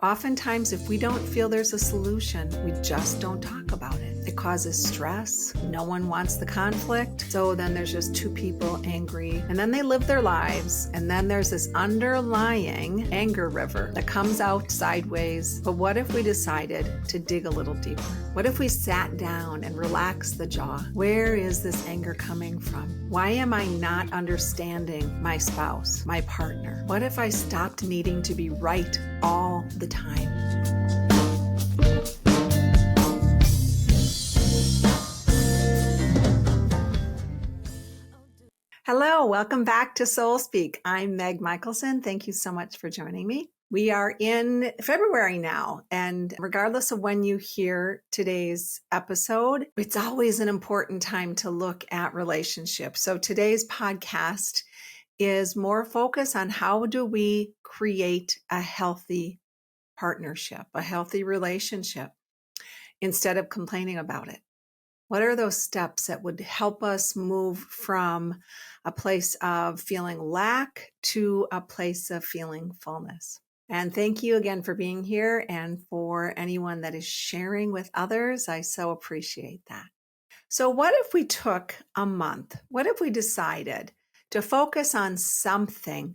Oftentimes, if we don't feel there's a solution, we just don't talk about it. It causes stress. No one wants the conflict. So then there's just two people angry, and then they live their lives. And then there's this underlying anger river that comes out sideways. But what if we decided to dig a little deeper? What if we sat down and relaxed the jaw? Where is this anger coming from? Why am I not understanding my spouse, my partner? What if I stopped needing to be right all the time? Hello, welcome back to Soul Speak. I'm Meg Michaelson. Thank you so much for joining me. We are in February now, and regardless of when you hear today's episode, it's always an important time to look at relationships. So today's podcast is more focused on how do we create a healthy partnership, a healthy relationship, instead of complaining about it. What are those steps that would help us move from a place of feeling lack to a place of feeling fullness? And thank you again for being here, and for anyone that is sharing with others. I so appreciate that. So what if we took a month? What if we decided to focus on something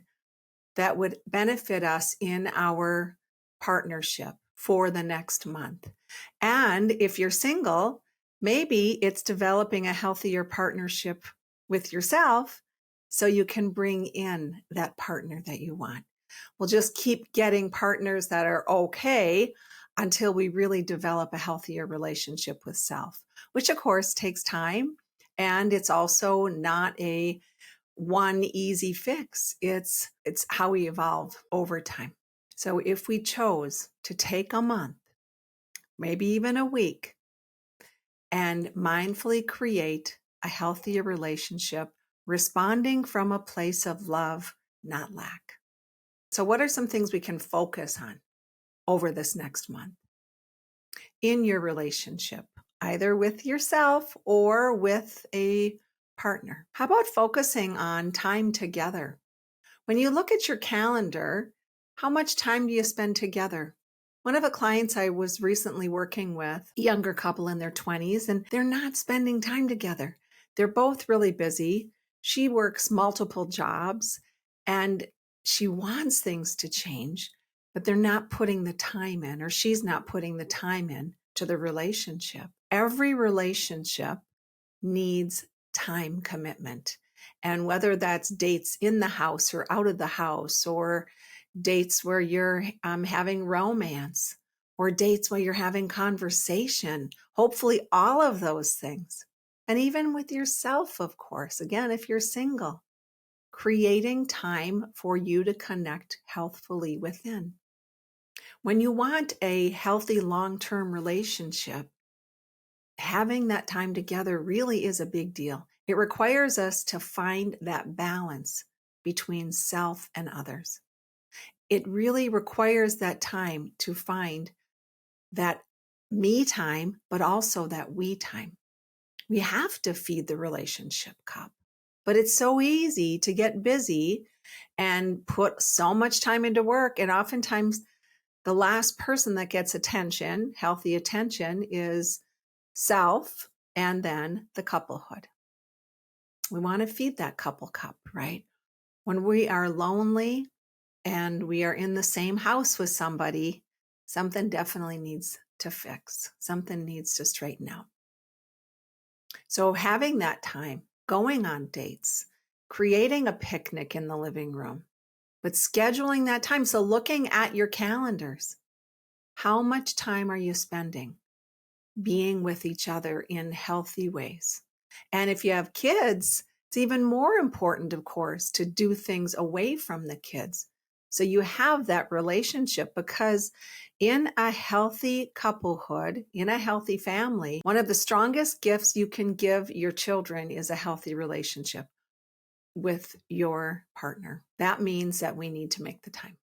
that would benefit us in our partnership for the next month? And if you're single, maybe it's developing a healthier partnership with yourself so you can bring in that partner that you want. We'll just keep getting partners that are okay until we really develop a healthier relationship with self, which of course takes time. And it's also not a one easy fix. It's how we evolve over time. So if we chose to take a month, maybe even a week, and mindfully create a healthier relationship, responding from a place of love, not lack. So what are some things we can focus on over this next month in your relationship, either with yourself or with a partner? How about focusing on time together? When you look at your calendar, how much time do you spend together? One of the clients I was recently working with, a younger couple in their 20s, and they're not spending time together. They're both really busy. She works multiple jobs and she wants things to change, but they're not putting the time in, or she's not putting the time in to the relationship. Every relationship needs time commitment. And whether that's dates in the house or out of the house, or dates where you're having romance, or dates where you're having conversation, hopefully all of those things. And even with yourself, of course, again, if you're single, creating time for you to connect healthfully within. When you want a healthy long-term relationship, having that time together really is a big deal. It requires us to find that balance between self and others. It really requires that time to find that me time, but also that we time. We have to feed the relationship cup, but it's so easy to get busy and put so much time into work. And oftentimes the last person that gets attention, healthy attention, is self, and then the couplehood. We want to feed that couple cup, right? When we are lonely and we are in the same house with somebody, something definitely needs to fix. Something needs to straighten out. So having that time, going on dates, creating a picnic in the living room, but scheduling that time. So looking at your calendars, how much time are you spending being with each other in healthy ways? And if you have kids, it's even more important, of course, to do things away from the kids. So you have that relationship, because in a healthy couplehood, in a healthy family, one of the strongest gifts you can give your children is a healthy relationship with your partner. That means that we need to make the time.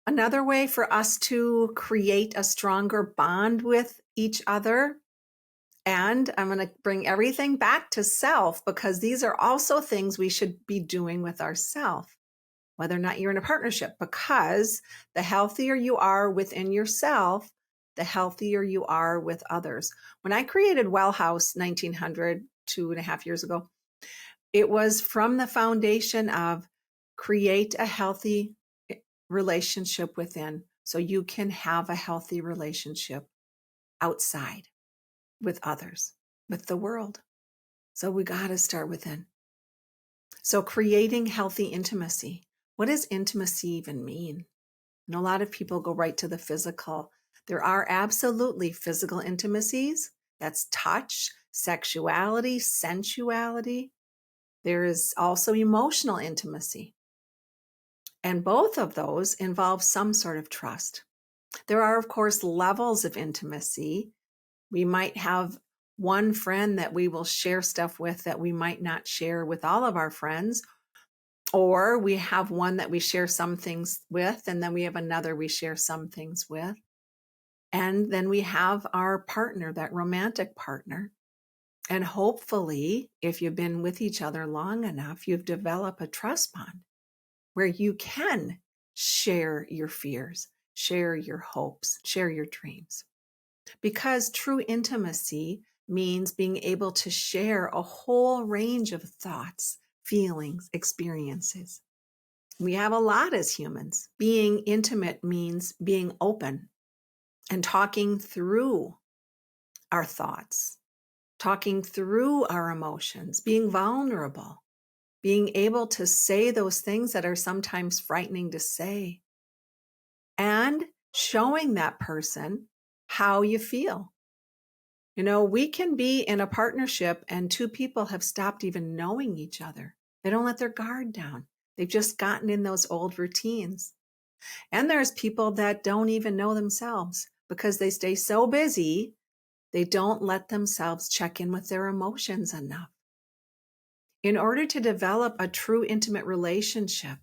Another way for us to create a stronger bond with each other, and I'm going to bring everything back to self, because these are also things we should be doing with ourselves. whether or not you're in a partnership, because the healthier you are within yourself, the healthier you are with others. When I created Well House 1900, 2.5 years ago, it was from the foundation of create a healthy relationship within so you can have a healthy relationship outside with others, with the world. So we got to start within. So creating healthy intimacy. What does intimacy even mean? And a lot of people go right to the physical. There are absolutely physical intimacies. That's touch, sexuality, sensuality. There is also emotional intimacy. And both of those involve some sort of trust. There are, of course, levels of intimacy. We might have one friend that we will share stuff with that we might not share with all of our friends. Or we have one that we share some things with, and then we have another we share some things with. And then we have our partner, that romantic partner. And hopefully, if you've been with each other long enough, you've developed a trust bond where you can share your fears, share your hopes, share your dreams. Because true intimacy means being able to share a whole range of thoughts, feelings, experiences. We have a lot as humans. Being intimate means being open and talking through our thoughts, talking through our emotions, being vulnerable, being able to say those things that are sometimes frightening to say, and showing that person how you feel. You know, we can be in a partnership and two people have stopped even knowing each other. They don't let their guard down. They've just gotten in those old routines. And there's people that don't even know themselves because they stay so busy, they don't let themselves check in with their emotions enough. In order to develop a true intimate relationship,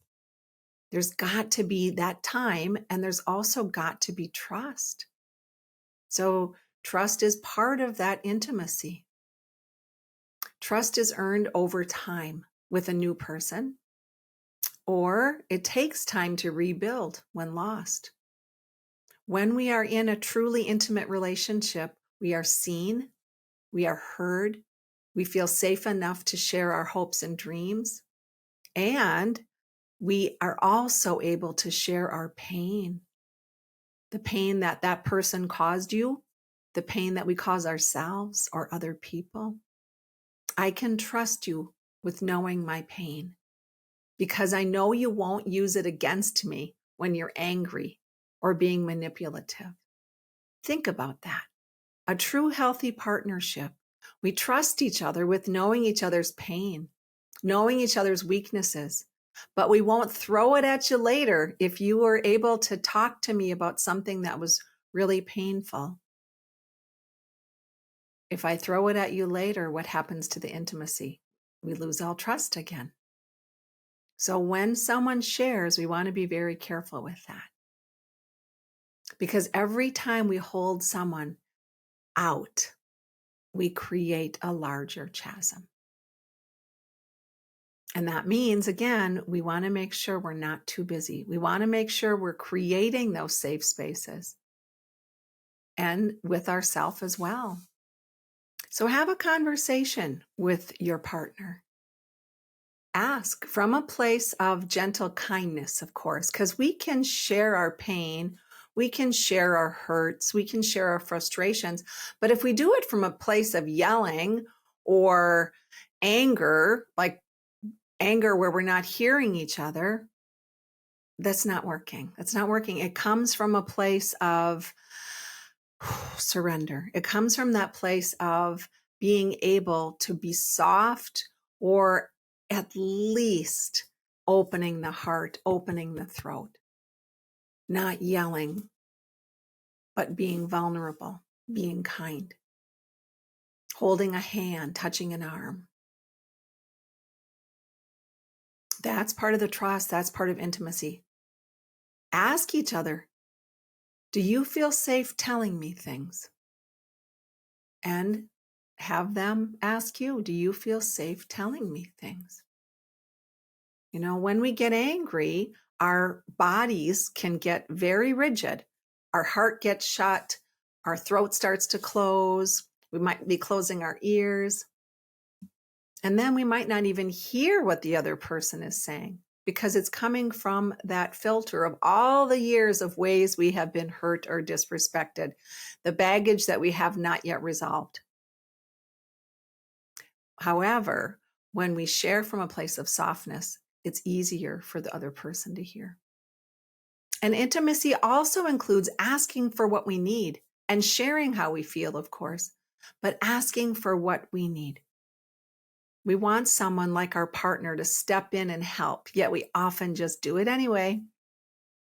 there's got to be that time, and there's also got to be trust. So trust is part of that intimacy. Trust is earned over time with a new person, or it takes time to rebuild when lost. When we are in a truly intimate relationship, we are seen, we are heard, we feel safe enough to share our hopes and dreams, and we are also able to share our pain, the pain that that person caused you, the pain that we cause ourselves or other people. I can trust you with knowing my pain because I know you won't use it against me when you're angry or being manipulative. Think about that. A true healthy partnership. We trust each other with knowing each other's pain, knowing each other's weaknesses, but we won't throw it at you later if you were able to talk to me about something that was really painful. If I throw it at you later, what happens to the intimacy? We lose all trust again. So when someone shares, we want to be very careful with that. Because every time we hold someone out, we create a larger chasm. And that means, again, we want to make sure we're not too busy. We want to make sure we're creating those safe spaces and with ourselves as well. So have a conversation with your partner. Ask from a place of gentle kindness, of course, because we can share our pain, we can share our hurts, we can share our frustrations. But if we do it from a place of yelling or anger, like anger where we're not hearing each other, that's not working. That's not working. It comes from a place of surrender. It comes from that place of being able to be soft, or at least opening the heart, opening the throat, not yelling, but being vulnerable, being kind, holding a hand, touching an arm. That's part of the trust. That's part of intimacy. Ask each other, do you feel safe telling me things? And have them ask you, do you feel safe telling me things? When we get angry, our bodies can get very rigid. Our heart gets shut. Our throat starts to close. We might be closing our ears. And then we might not even hear what the other person is saying because it's coming from that filter of all the years of ways we have been hurt or disrespected, the baggage that we have not yet resolved. However, when we share from a place of softness, it's easier for the other person to hear. And intimacy also includes asking for what we need and sharing how we feel, of course, but asking for what we need. We want someone like our partner to step in and help, yet we often just do it anyway.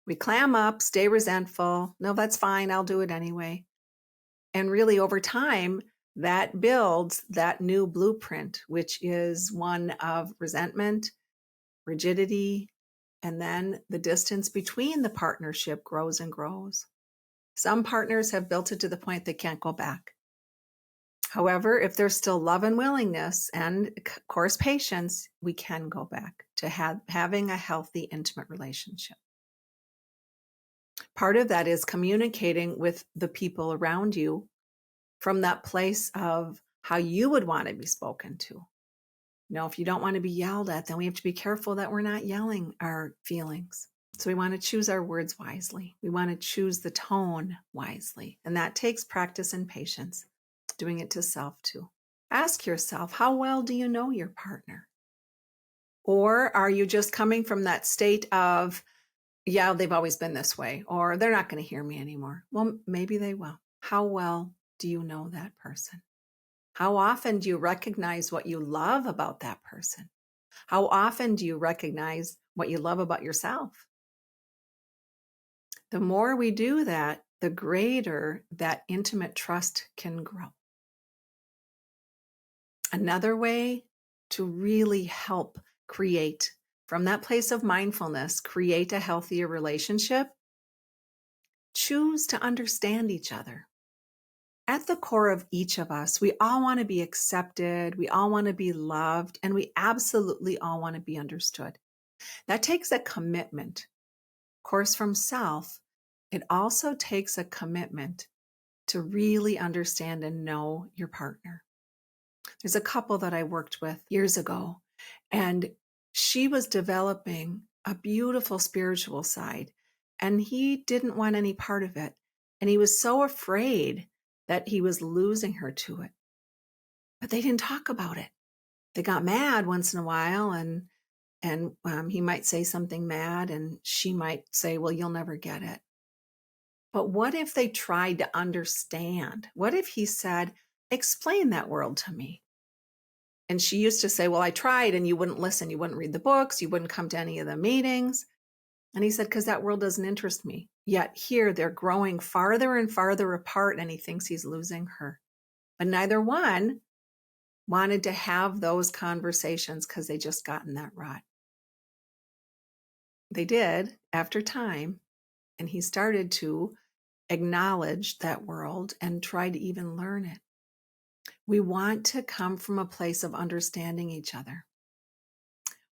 We clam up, stay resentful. No, that's fine. I'll do it anyway. And really, over time, that builds that new blueprint, which is one of resentment, rigidity, and then the distance between the partnership grows and grows. Some partners have built it to the point they can't go back. However, if there's still love and willingness and, of course, patience, we can go back to having a healthy, intimate relationship. Part of that is communicating with the people around you from that place of how you would want to be spoken to. If you don't want to be yelled at, then we have to be careful that we're not yelling our feelings. So we want to choose our words wisely. We want to choose the tone wisely. And that takes practice and patience, doing it to self too. Ask yourself, how well do you know your partner? Or are you just coming from that state of, yeah, they've always been this way, or they're not going to hear me anymore? Well, maybe they will. How well do you know that person? How often do you recognize what you love about that person? How often do you recognize what you love about yourself? The more we do that, the greater that intimate trust can grow. Another way to really help create, from that place of mindfulness, create a healthier relationship, choose to understand each other. At the core of each of us, we all want to be accepted, we all want to be loved, and we absolutely all want to be understood. That takes a commitment. Of course, from self, it also takes a commitment to really understand and know your partner. There's a couple that I worked with years ago, and she was developing a beautiful spiritual side, and he didn't want any part of it. And he was so afraid that he was losing her to it. But they didn't talk about it. They got mad once in a while, and he might say something mad, and she might say, well, you'll never get it. But what if they tried to understand? What if he said, explain that world to me? And she used to say, well, I tried and you wouldn't listen. You wouldn't read the books. You wouldn't come to any of the meetings. And he said, because that world doesn't interest me. Yet here they're growing farther and farther apart, and he thinks he's losing her. But neither one wanted to have those conversations because they just got in that rut. They did after time, and he started to acknowledge that world and try to even learn it. We want to come from a place of understanding each other.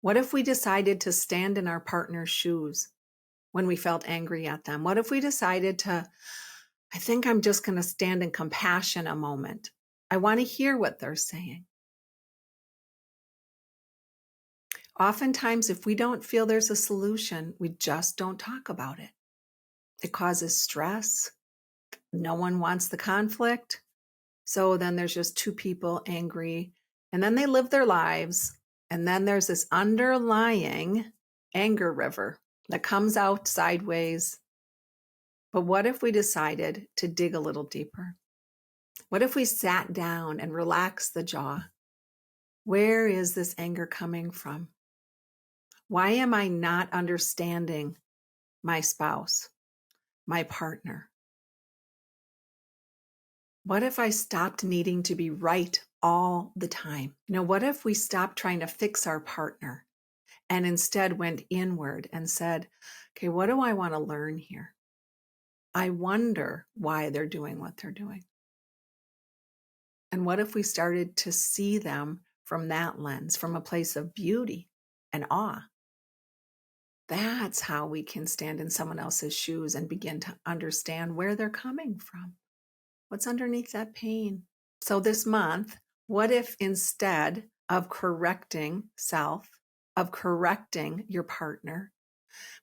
What if we decided to stand in our partner's shoes when we felt angry at them? What if we decided to, I think I'm just going to stand in compassion a moment. I want to hear what they're saying. Oftentimes, if we don't feel there's a solution, we just don't talk about it. It causes stress. No one wants the conflict. So then there's just two people angry, and then they live their lives. And then there's this underlying anger river that comes out sideways. But what if we decided to dig a little deeper? What if we sat down and relaxed the jaw? Where is this anger coming from? Why am I not understanding my spouse, my partner? What if I stopped needing to be right all the time? What if we stopped trying to fix our partner and instead went inward and said, okay, what do I want to learn here? I wonder why they're doing what they're doing. And what if we started to see them from that lens, from a place of beauty and awe? That's how we can stand in someone else's shoes and begin to understand where they're coming from. What's underneath that pain? So this month, what if instead of correcting self, of correcting your partner,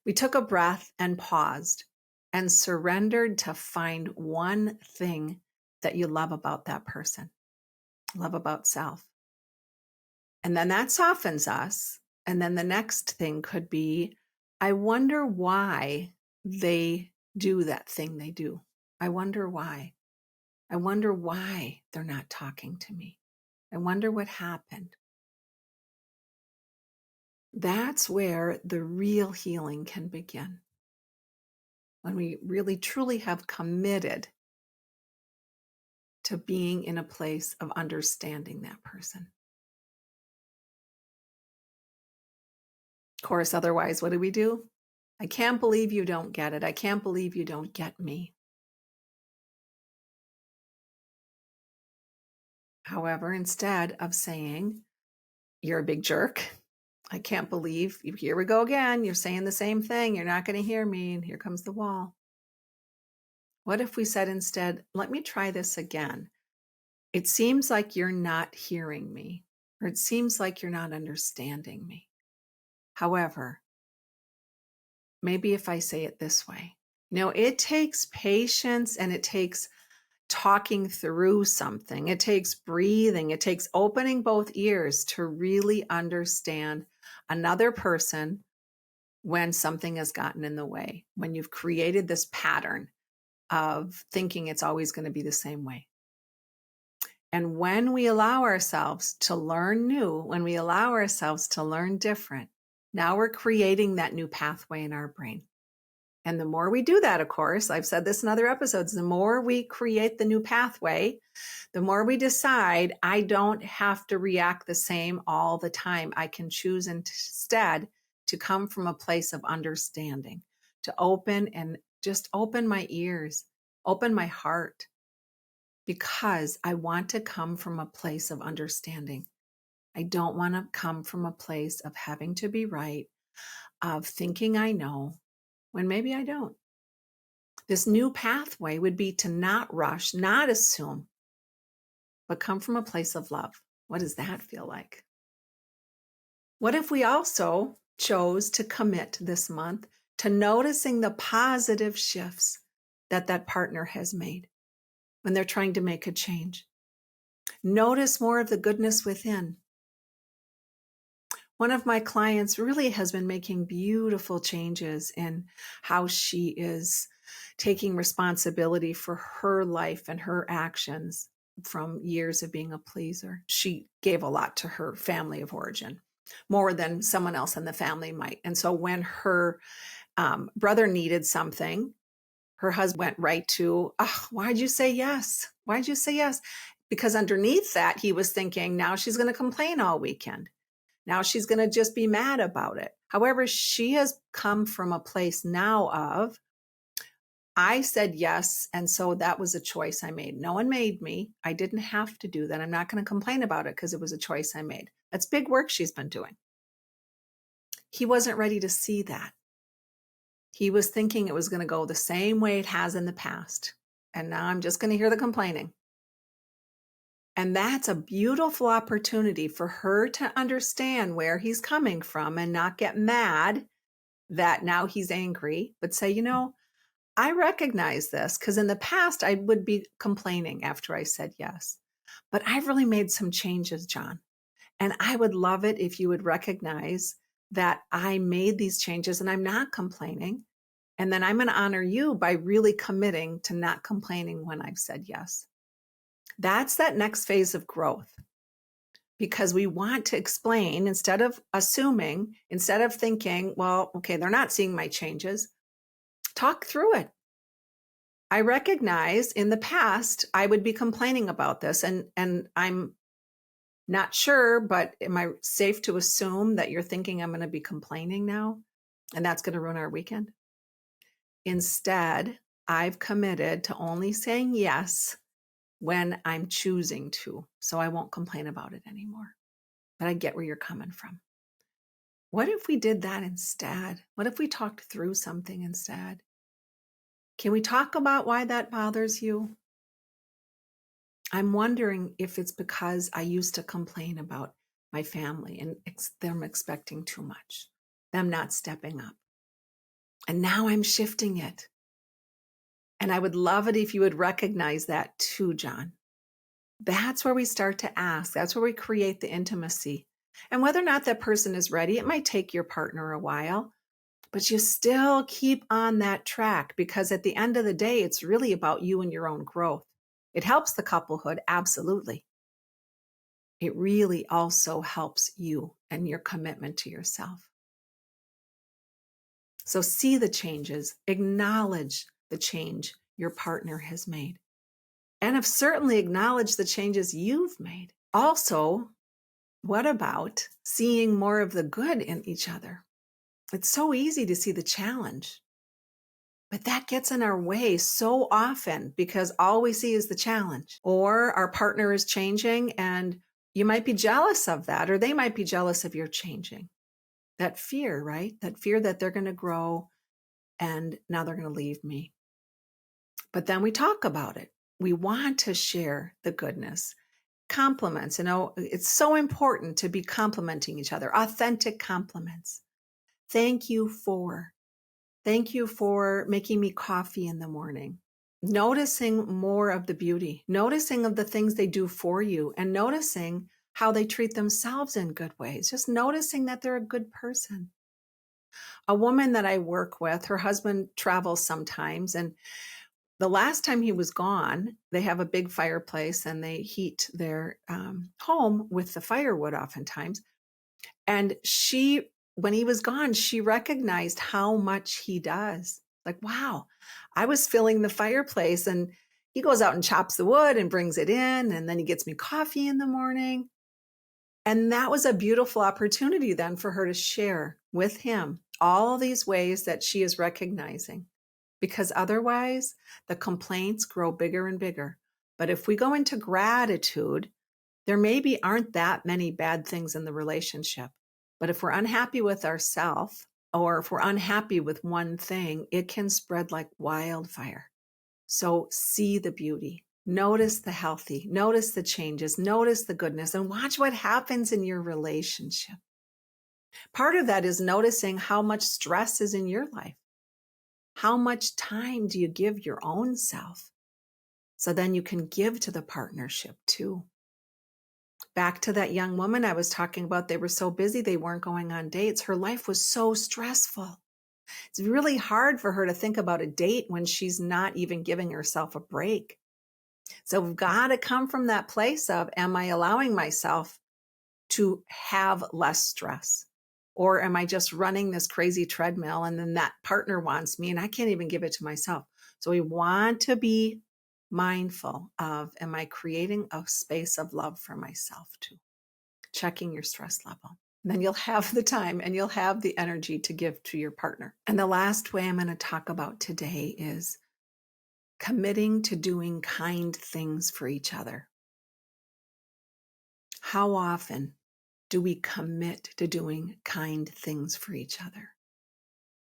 we took a breath and paused and surrendered to find one thing that you love about that person, love about self. And then that softens us. And then the next thing could be, I wonder why they do that thing they do. I wonder why. I wonder why they're not talking to me. I wonder what happened. That's where the real healing can begin. When we really truly have committed to being in a place of understanding that person. Of course, otherwise, what do? I can't believe you don't get it. I can't believe you don't get me. However, instead of saying, you're a big jerk, I can't believe you, here we go again, you're saying the same thing, you're not going to hear me, and here comes the wall. What if we said instead, let me try this again. It seems like you're not hearing me, or it seems like you're not understanding me. However, maybe if I say it this way, it takes patience and it takes talking through something. It takes breathing. It takes opening both ears to really understand another person when something has gotten in the way, when you've created this pattern of thinking it's always going to be the same way. And when we allow ourselves to learn new, when we allow ourselves to learn different, now we're creating that new pathway in our brain. And the more we do that, of course, I've said this in other episodes, the more we create the new pathway, the more we decide I don't have to react the same all the time. I can choose instead to come from a place of understanding, to open and just open my ears, open my heart, because I want to come from a place of understanding. I don't want to come from a place of having to be right, of thinking I know when maybe I don't. This new pathway would be to not rush, not assume, but come from a place of love. What does that feel like? What if we also chose to commit this month to noticing the positive shifts that partner has made when they're trying to make a change? Notice more of the goodness within. One of my clients really has been making beautiful changes in how she is taking responsibility for her life and her actions from years of being a pleaser. She gave a lot to her family of origin, more than someone else in the family might. And so when her brother needed something, her husband went right to, why'd you say yes? Why'd you say yes? Because underneath that, he was thinking, now she's going to complain all weekend. Now she's going to just be mad about it. However, she has come from a place now of, I said yes, and so that was a choice I made. No one made me. I didn't have to do that. I'm not going to complain about it because it was a choice I made. That's big work she's been doing. He wasn't ready to see that. He was thinking it was going to go the same way it has in the past. And now I'm just going to hear the complaining. And that's a beautiful opportunity for her to understand where he's coming from and not get mad that now he's angry, but say, I recognize this because in the past I would be complaining after I said yes. But I've really made some changes, John. And I would love it if you would recognize that I made these changes and I'm not complaining. And then I'm going to honor you by really committing to not complaining when I've said yes. That's that next phase of growth, because we want to explain instead of assuming, instead of thinking, well, okay, they're not seeing my changes. Talk through it. I recognize in the past, I would be complaining about this and I'm not sure, but am I safe to assume that you're thinking I'm going to be complaining now and that's going to ruin our weekend? Instead, I've committed to only saying yes when I'm choosing to, so I won't complain about it anymore. But I get where you're coming from. What if we did that instead? What if we talked through something instead? Can we talk about why that bothers you? I'm wondering if it's because I used to complain about my family and them expecting too much, them not stepping up. And now I'm shifting it. And I would love it if you would recognize that too, John. That's where we start to ask. That's where we create the intimacy. And whether or not that person is ready, it might take your partner a while, but you still keep on that track because at the end of the day, it's really about you and your own growth. It helps the couplehood, absolutely. It really also helps you and your commitment to yourself. So see the changes, acknowledge the change your partner has made, and have certainly acknowledged the changes you've made. Also, what about seeing more of the good in each other? It's so easy to see the challenge, but that gets in our way so often because all we see is the challenge. Or our partner is changing and you might be jealous of that, or they might be jealous of your changing. That fear, right? That fear that they're going to grow and now they're going to leave me. But then we talk about it. We want to share the goodness. Compliments, it's so important to be complimenting each other, authentic compliments. Thank you for making me coffee in the morning. Noticing more of the beauty, noticing of the things they do for you, and noticing how they treat themselves in good ways. Just noticing that they're a good person. A woman that I work with, her husband travels sometimes, and the last time he was gone, they have a big fireplace and they heat their home with the firewood oftentimes. And when he was gone, she recognized how much he does. Like, wow, I was filling the fireplace and he goes out and chops the wood and brings it in. And then he gets me coffee in the morning. And that was a beautiful opportunity then for her to share with him all these ways that she is recognizing. Because otherwise, the complaints grow bigger and bigger. But if we go into gratitude, there maybe aren't that many bad things in the relationship. But if we're unhappy with ourselves, or if we're unhappy with one thing, it can spread like wildfire. So see the beauty, notice the healthy, notice the changes, notice the goodness, and watch what happens in your relationship. Part of that is noticing how much stress is in your life. How much time do you give your own self? So then you can give to the partnership too. Back to that young woman I was talking about, they were so busy, they weren't going on dates. Her life was so stressful. It's really hard for her to think about a date when she's not even giving herself a break. So we've got to come from that place of, am I allowing myself to have less stress? Or am I just running this crazy treadmill and then that partner wants me and I can't even give it to myself? So we want to be mindful of, am I creating a space of love for myself too? Checking your stress level. And then you'll have the time and you'll have the energy to give to your partner. And the last way I'm going to talk about today is committing to doing kind things for each other. How often do we commit to doing kind things for each other?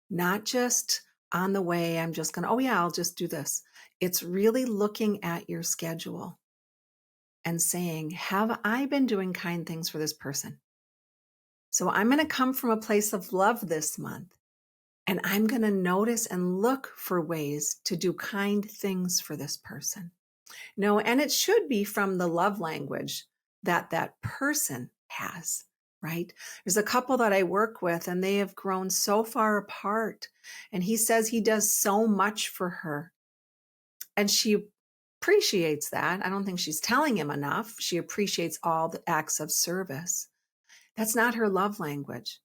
Not just on the way, I'm just going to, oh yeah, I'll just do this. It's really looking at your schedule and saying, have I been doing kind things for this person? So I'm going to come from a place of love this month, and I'm going to notice and look for ways to do kind things for this person. No, and it should be from the love language that that person has, right? There's a couple that I work with and they have grown so far apart. And he says he does so much for her. And she appreciates that. I don't think she's telling him enough. She appreciates all the acts of service. That's not her love language.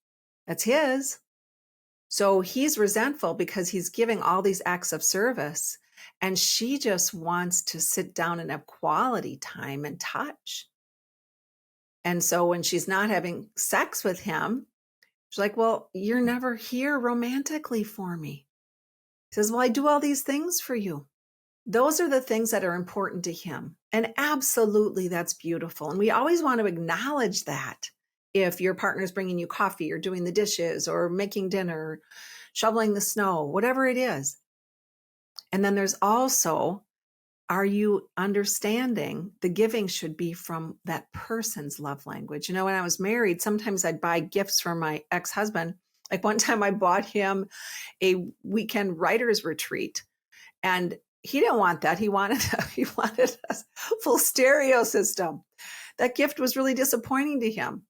That's his. So he's resentful because he's giving all these acts of service. And she just wants to sit down and have quality time and touch. And so when she's not having sex with him, she's like, well, you're never here romantically for me. He says, well, I do all these things for you. Those are the things that are important to him. And absolutely, that's beautiful. And we always want to acknowledge that. if your partner's bringing you coffee or doing the dishes or making dinner, shoveling the snow, whatever it is. And then there's also, are you understanding the giving should be from that person's love language? When I was married, sometimes I'd buy gifts from my ex-husband. Like one time I bought him a weekend writer's retreat, and he didn't want that. He wanted a full stereo system. That gift was really disappointing to him.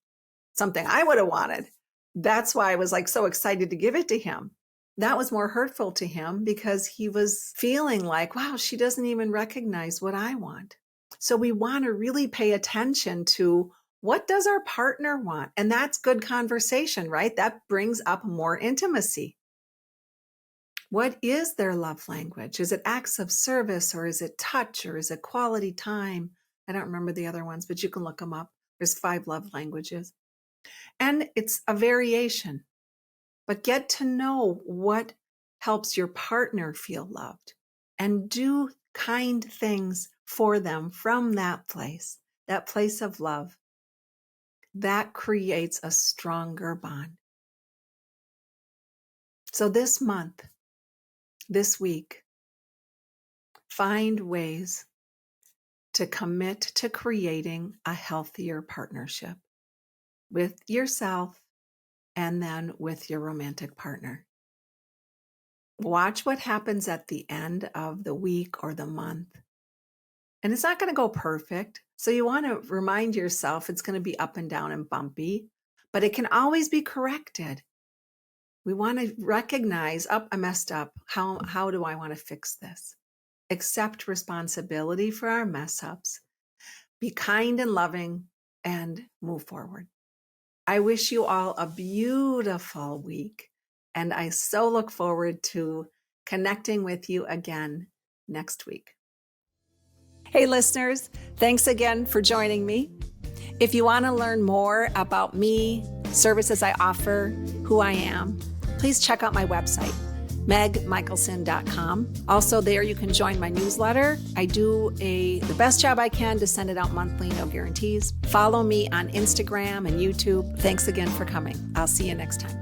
Something I would have wanted. That's why I was so excited to give it to him. That was more hurtful to him because he was feeling like, wow, she doesn't even recognize what I want. So we want to really pay attention to what does our partner want? And that's good conversation, right? That brings up more intimacy. What is their love language? Is it acts of service, or is it touch, or is it quality time? I don't remember the other ones, but you can look them up. There's 5 love languages. And it's a variation. But get to know what helps your partner feel loved and do kind things for them from that place of love. That creates a stronger bond. So this month, this week, find ways to commit to creating a healthier partnership with yourself and then with your romantic partner. Watch what happens at the end of the week or the month. And it's not going to go perfect. So you want to remind yourself it's going to be up and down and bumpy, but it can always be corrected. We want to recognize, I messed up. How do I want to fix this? Accept responsibility for our mess ups. Be kind and loving and move forward. I wish you all a beautiful week, and I so look forward to connecting with you again next week. Hey listeners, thanks again for joining me. If you want to learn more about me, services I offer, who I am, please check out my website, megmichaelson.com. Also there you can join my newsletter. I do the best job I can to send it out monthly, no guarantees. Follow me on Instagram and YouTube. Thanks again for coming. I'll see you next time.